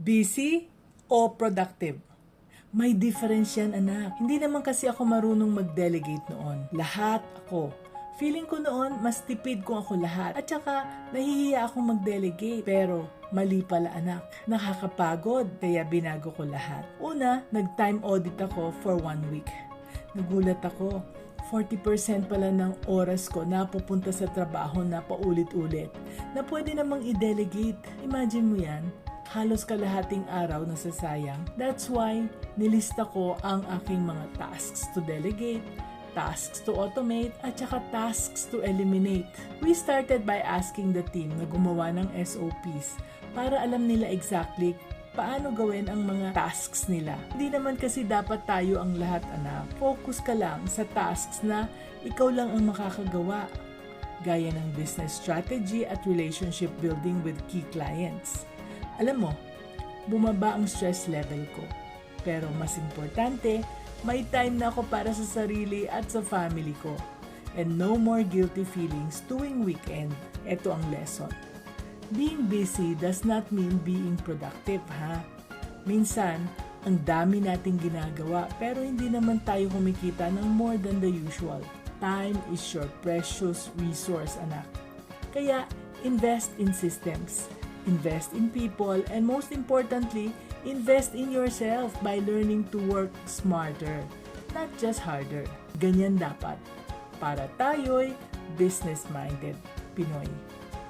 Busy o productive? May difference yan, anak. Hindi naman kasi ako marunong mag-delegate noon. Lahat ako. Feeling ko noon, mas tipid kung ako lahat. At saka, nahihiya akong mag-delegate. Pero, mali pala anak. Nakakapagod, kaya binago ko lahat. Una, nag-time audit ako for 1 week. Nagulat ako. 40% pala ng oras ko na pupunta sa trabaho na paulit-ulit. Na pwede namang i-delegate. Imagine mo yan. Halos kalahating araw na sasayang. That's why nilista ko ang aking mga tasks to delegate, tasks to automate, at saka tasks to eliminate. We started by asking the team na gumawa ng SOPs para alam nila exactly paano gawin ang mga tasks nila. Hindi naman kasi dapat tayo ang lahat, anak. Focus ka lang sa tasks na ikaw lang ang makakagawa. Gaya ng business strategy at relationship building with key clients. Alam mo, bumaba ang stress level ko. Pero mas importante, may time na ako para sa sarili at sa family ko. And no more guilty feelings tuwing weekend. Ito ang lesson. Being busy does not mean being productive, ha? Minsan, ang dami nating ginagawa pero hindi naman tayo kumikita ng more than the usual. Time is your precious resource, anak. Kaya, invest in systems. Invest in people, and most importantly, invest in yourself by learning to work smarter, not just harder. Ganyan dapat. Para tayo'y business-minded Pinoy.